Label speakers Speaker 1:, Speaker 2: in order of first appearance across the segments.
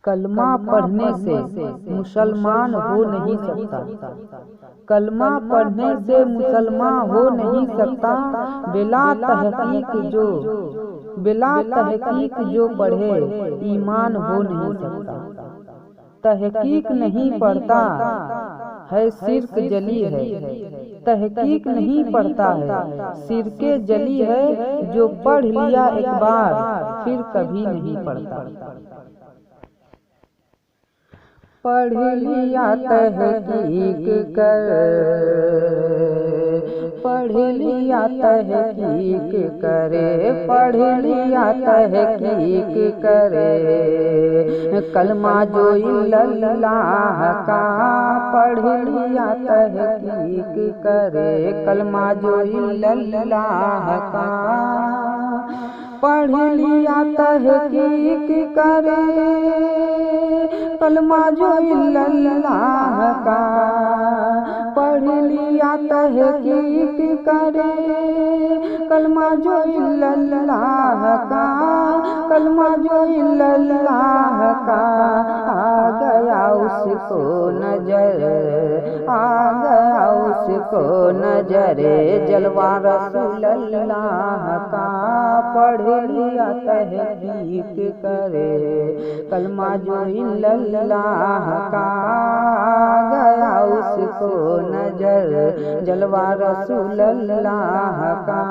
Speaker 1: कलमा पढ़ने से मुसलमान हो नहीं सकता। कलमा पढ़ने से मुसलमान हो नहीं सकता। बिला तहकीक जो पढ़े ईमान हो नहीं सकता। तहकीक नहीं पढ़ता है शिर्क जली है। तहकीक नहीं पढ़ता है शिर्क जली है। जो पढ़ लिया एक बार फिर कभी नहीं पढ़ता। पढ़ लिया तहकीक कर, पढ़ लिया तहकीक करे, पढ़ लिया तहकीक करे। कलमा जो इल्लल्लाह का पढ़ लिया तहकीक करे। कलमा जो इल्लल्लाह का पढ़ लिया तहकीक करे। कलमा जो इल्लल्लाह का पढ़ लिया तहकीक करे। कलमा जो इल्लल्लाह का, कलमा जो इल्लल्लाह का आ गया उसको नजर, आ गया उसको नजरे जलवा रसूलल्लाह का पढ़ लिया तहकीक करे। कलमा जो इल्लल्लाह का आ गया उसको नजर जलवा रसूलल्लाह का।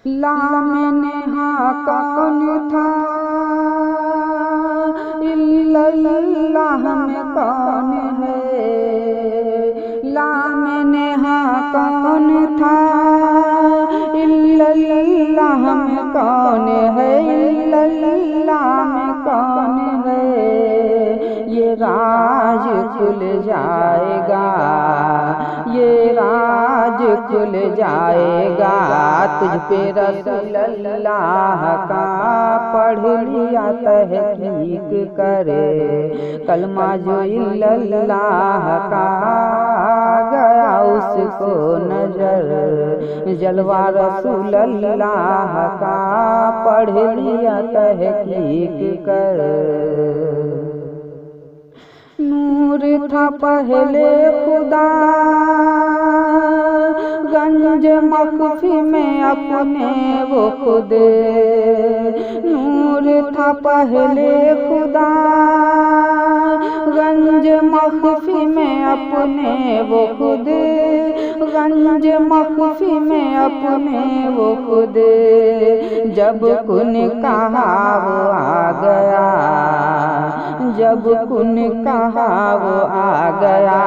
Speaker 1: लाम नेहा का कौन था इल्लल्लाह में कौन है। लाम नेहा का कौन था इल्लल्लाह में कौन है। इल्लल्लाह में कौन है। ये राज खुल जाएगा, ये राज खुल जाएगा तुझ पे रसूलल्लाह का पढ़ लिया तहकीक करे। कलमा जो इल्लल्लाह का आ गया उसको नजर जलवा रसूलल्लाह का पढ़ लिया तहकीक कर। नूर था पहले खुदा गंज मख्फी में अपने वो खुद। नूर था पहले खुदा गंज मख्फी में अपने वो खुद। गंज मख्फी में अपने वो खुद। जब कुन कहा वो आ गया, जब कुन कहा वो आ गया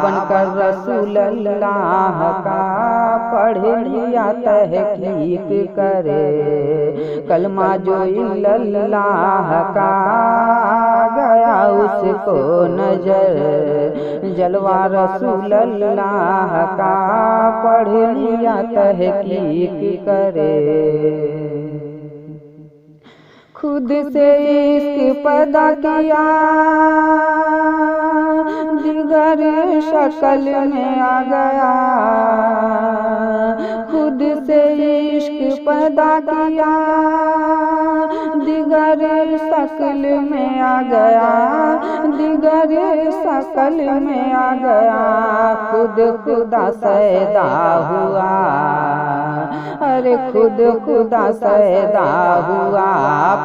Speaker 1: बनकर रसूलल्लाह का पढ़ लिया तहकीक करे। कलमा जो इल्लल्लाह का आ गया उसको नजर जलवा रसूलल्लाह का पढ़ लिया तहकीक करे। खुद से इश्क पैदा किया दिगर शक्ल में आ गया। खुद से इश्क पैदा किया दिगर शक्ल में आ गया। दिगर शक्ल में आ गया। खुद खुदा सैदा हुआ, अरे खुद खुदा सैदा हुआ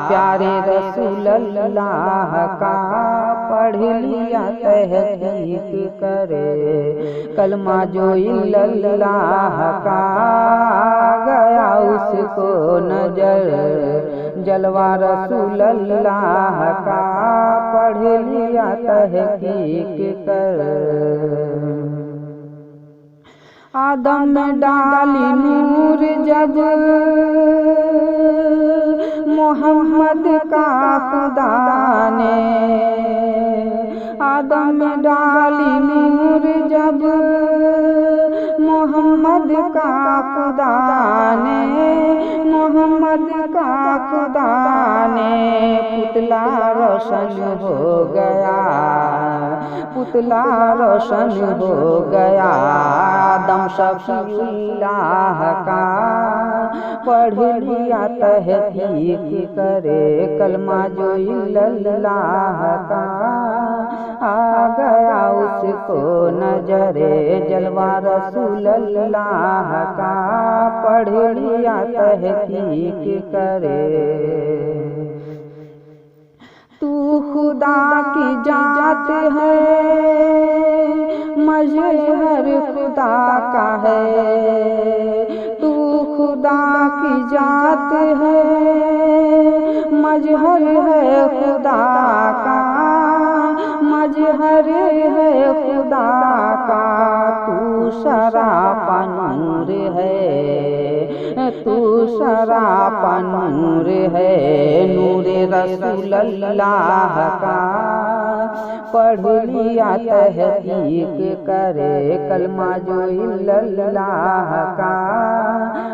Speaker 1: प्यारे रसूलल्लाह का पढ़ लिया तहकीक करे। कलमा जो इल्लल्लाह का आ गया उसको नजर जलवा रसूलल्लाह का पढ़ लिया तहकीक कर। आदम में डाली नूर जब मोहम्मद का खुदा ने। आदम में डाली नूर जब मोहम्मद का खुदा ने। मोहम्मद का खुदा ने पुतला रोशन हो गया। पुतला रोशन हो गया दम शफीउल्लाह का। पढ़ लिया तहकीक करे कलमा जो इल्लल्लाह का। आ गया उसको नजरे जलवा रसूलल्लाह का। पढ़ लिया तहकीक करे। तू खुदा की जात है मजहर खुदा का है। तू खुदा की जात है मजहर है खुदा का। मजहर है खुदा का। तू सरापा नूर है। तू सरापा नूर है नूर रसूलल्लाह का। पढ़ लिया तहकीक करे कलमा जो इल्लल्लाह का।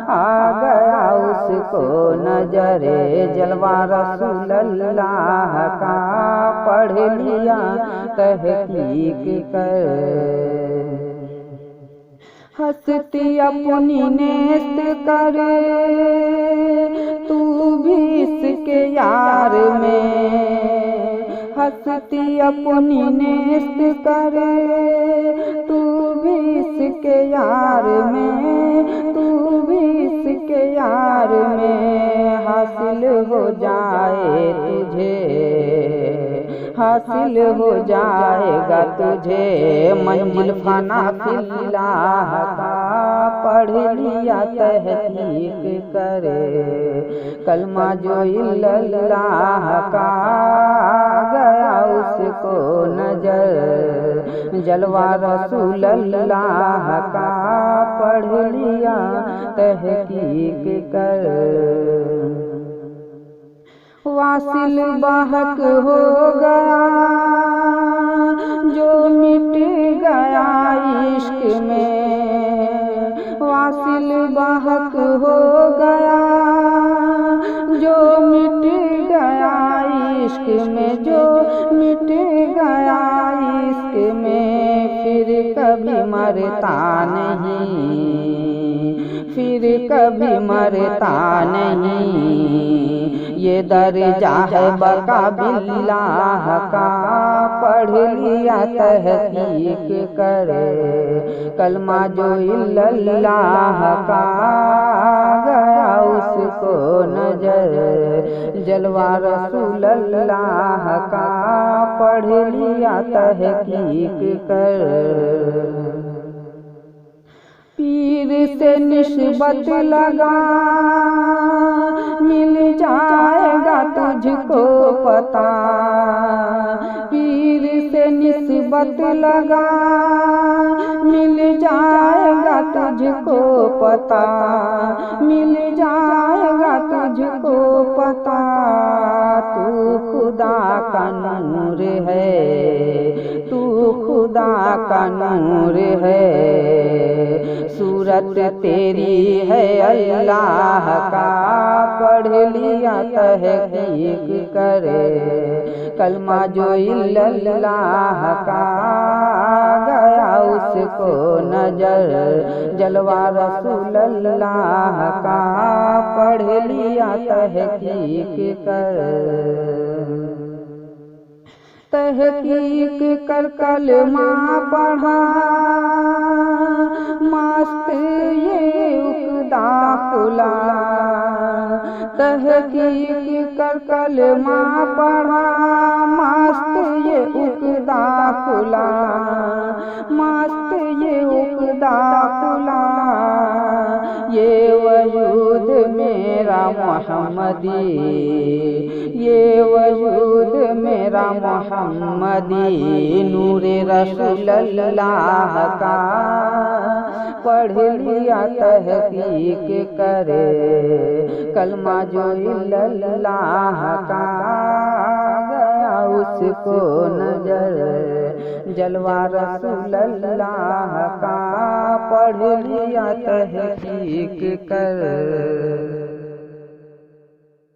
Speaker 1: आ गया उसको नजरे जलवा रसूलल्लाह का। पढ़ लिया तहकीक करे। हस्ती अपनी नेस्त करे तू भी इसके यार में। हस्ती अपनी नेस्त करे तू भी इसके यार में। तू भी इसके यार में हासिल हो जाए तुझे। हासिल हो जाएगा तुझे मंजिल फना फिल्लाह का। पढ़ लिया तहकीक करे कलमा जो इल्लल्लाह का। गया उसको नजर जलवा रसूलल्लाह का। पढ़ लिया तहकीक कर। वासिल बहक हो गया जो मिट गया इश्क में। वासिल बहक हो गया जो मिट गया इश्क में। जो मिट गया इश्क में फिर कभी मरता नहीं। फिर कभी मरता नहीं। ये दर्जा है बका बिल्लाह का। पढ़ लिया तहकीक करे कलमा जो इल्लल्लाह का। गया उसको नजर जलवा रसूलल्लाह का। पढ़ लिया तहकीक कर। पीर से निस्बत लगा मिल जाएगा तुझको पता। पीर से निस्बत लगा मिल जाएगा तुझको पता। मिल जाएगा तुझको पता। तू खुदा का नूर है। तू खुदा का नूर है। सूरत तेरी है अल्लाह का। पढ़ लिया तहकीक करे कलमा जो इल्लल्लाह का। गया उसको नजर जलवा रसूलल्लाह का। पढ़ लिया तहकीक कर। तहकीक कर कलमा पढ़ा मस्त ये उकदा खुला। तहकीक कर कलमा पढ़ा मस्त ये उकदा खुला। मस्त ये उकदा खुला। ये वजूद मेरा मोहम्मदी। ये वजूद मेरा मोहम्मदी नूरे रसूलल्लाह का। पढ़ लिया तहकीक करे कलमा जो इल्लल्लाह का। गया उसको नजर जलवा रसूलल्लाह का। पढ़ लिया तहकीक कर।